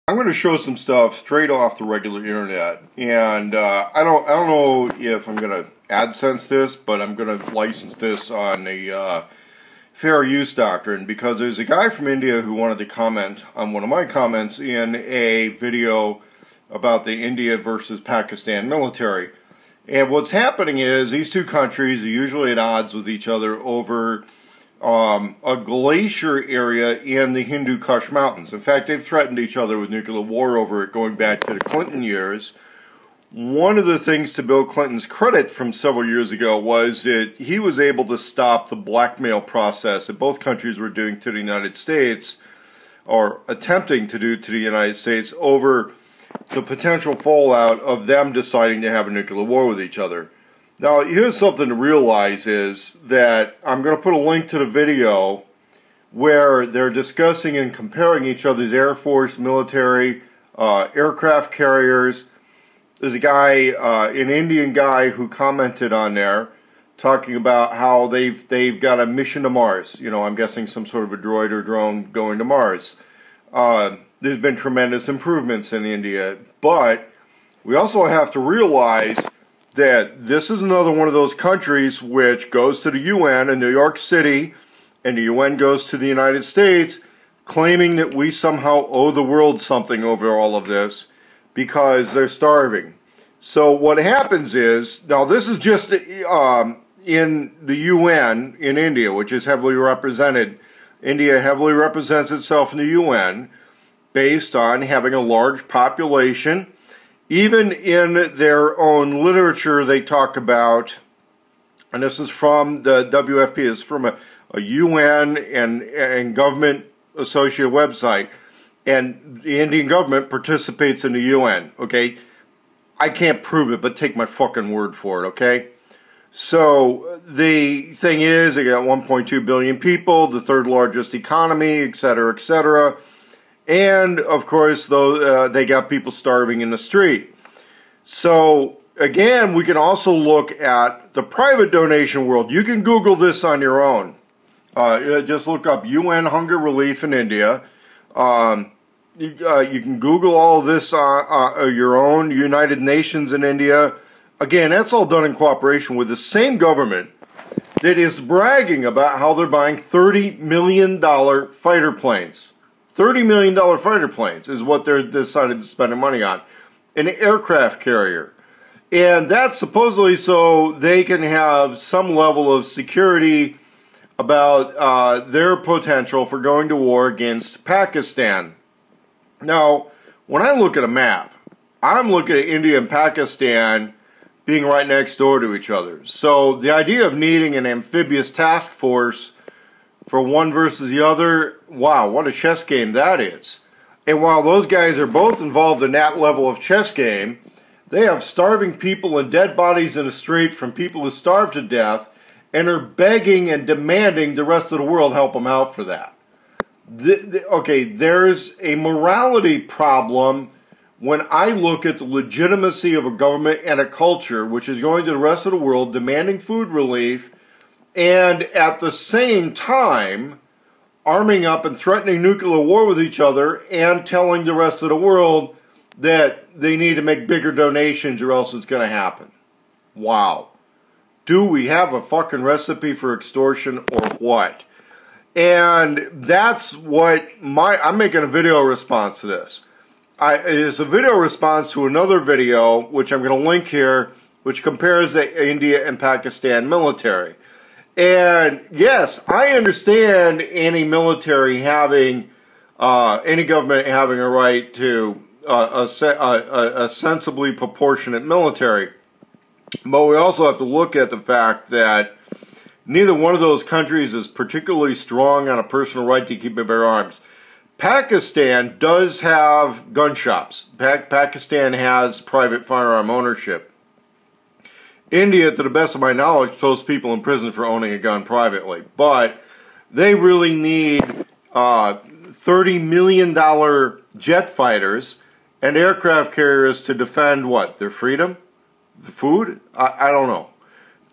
I'm going to show some stuff straight off the regular internet, and I don't know if I'm going to AdSense this, but I'm going to license this on the fair use doctrine, because there's a guy from India who wanted to comment on one of my comments in a video about the India versus Pakistan military. And what's happening is these two countries are usually at odds with each other over a glacier area in the Hindu Kush Mountains. In fact, they've threatened each other with nuclear war over it going back to the Clinton years. One of the things to Bill Clinton's credit from several years ago was that he was able to stop the blackmail process that both countries were doing to the United States, or attempting to do to the United States, over the potential fallout of them deciding to have a nuclear war with each other. Now, here's something to realize is that I'm going to put a link to the video where they're discussing and comparing each other's Air Force, military, aircraft carriers. There's a guy, an Indian guy, who commented on there talking about how they've got a mission to Mars. You know, I'm guessing some sort of a droid or drone going to Mars. There's been tremendous improvements in India, but we also have to realize that this is another one of those countries which goes to the UN in New York City, and the UN goes to the United States, claiming that we somehow owe the world something over all of this because they're starving. So what happens is, now this is just in the UN in India, which is heavily represented. India heavily represents itself in the UN based on having a large population. Even in their own literature, they talk about, and this is from the WFP, it's from a UN and government associated website, and the Indian government participates in the UN, okay? I can't prove it, but take my fucking word for it, okay? So the thing is, they got 1.2 billion people, the third largest economy, etc., etc., and, of course, though they got people starving in the street. So, again, we can also look at the private donation world. You can Google this on your own. Just look up UN Hunger Relief in India. You can Google all of this on your own. United Nations in India. Again, that's all done in cooperation with the same government that is bragging about how they're buying $30 million fighter planes. $30 million fighter planes is what they're decided to spend their money on. An aircraft carrier. And that's supposedly so they can have some level of security about their potential for going to war against Pakistan. Now, when I look at a map, I'm looking at India and Pakistan being right next door to each other. So the idea of needing an amphibious task force for one versus the other, wow, what a chess game that is. And while those guys are both involved in that level of chess game, they have starving people and dead bodies in the street from people who starved to death and are begging and demanding the rest of the world help them out for that. Okay, there's a morality problem when I look at the legitimacy of a government and a culture which is going to the rest of the world demanding food relief, and at the same time arming up and threatening nuclear war with each other and telling the rest of the world that they need to make bigger donations or else it's going to happen. Wow. Do we have a fucking recipe for extortion or what? And that's what I'm making a video response to this. It's a video response to another video, which I'm going to link here, which compares the India and Pakistan military. And yes, I understand any military having, any government having a right to a sensibly proportionate military. But we also have to look at the fact that neither one of those countries is particularly strong on a personal right to keep and bear arms. Pakistan does have gun shops. Pakistan has private firearm ownership. India, to the best of my knowledge, throws people in prison for owning a gun privately. But they really need $30 million jet fighters and aircraft carriers to defend what? Their freedom? The food? I don't know.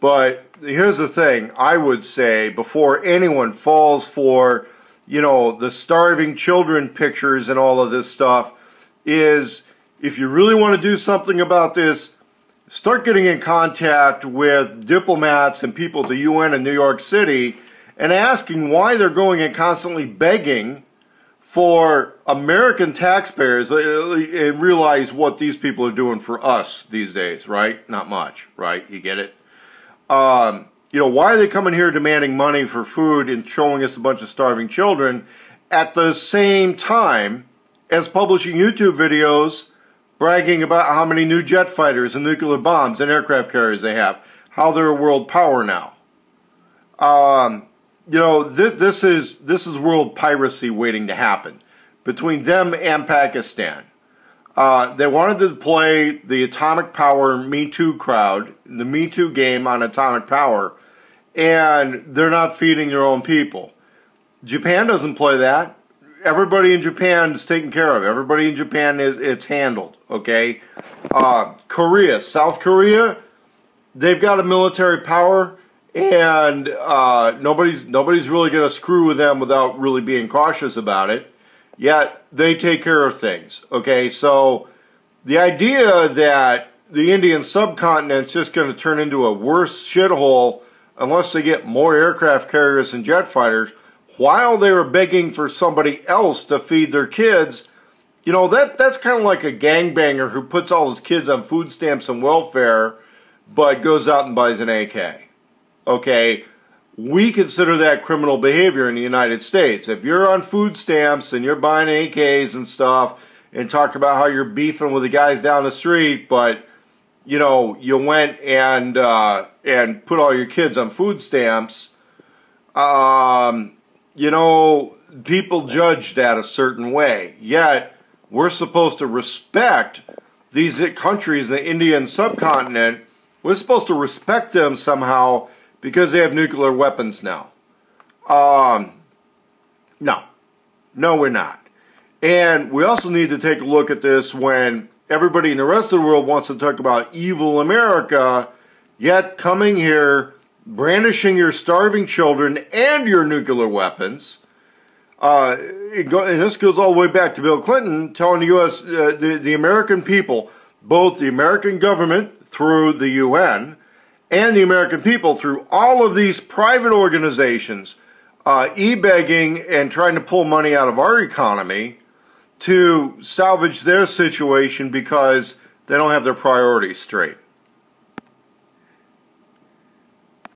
But here's the thing. I would say before anyone falls for, you know, the starving children pictures and all of this stuff, is if you really want to do something about this, start getting in contact with diplomats and people at the UN in New York City and asking why they're going and constantly begging for American taxpayers and realize what these people are doing for us these days, right? Not much, right? You get it? You know, why are they coming here demanding money for food and showing us a bunch of starving children at the same time as publishing YouTube videos bragging about how many new jet fighters and nuclear bombs and aircraft carriers they have, how they're a world power now? You know, this is world piracy waiting to happen between them and Pakistan. They wanted to play the atomic power Me Too crowd, the Me Too game on atomic power, and they're not feeding their own people. Japan doesn't play that. Everybody in Japan is taken care of. Everybody in Japan it's handled. Okay, Korea, South Korea, they've got a military power. And nobody's really going to screw with them without really being cautious about it. Yet they take care of things. Okay, so the idea that the Indian subcontinent's just going to turn into a worse shithole unless they get more aircraft carriers and jet fighters, while they were begging for somebody else to feed their kids, you know, that's kind of like a gangbanger who puts all his kids on food stamps and welfare, but goes out and buys an AK. Okay, we consider that criminal behavior in the United States. If you're on food stamps and you're buying AKs and stuff and talk about how you're beefing with the guys down the street, but, you know, you went and put all your kids on food stamps, you know, people judge that a certain way. Yet, we're supposed to respect these countries in the Indian subcontinent. We're supposed to respect them somehow because they have nuclear weapons now. No, we're not. And we also need to take a look at this when everybody in the rest of the world wants to talk about evil America, yet coming here, brandishing your starving children and your nuclear weapons. And this goes all the way back to Bill Clinton telling the U.S., the American people, both the American government through the UN, and the American people through all of these private organizations e-begging and trying to pull money out of our economy to salvage their situation because they don't have their priorities straight.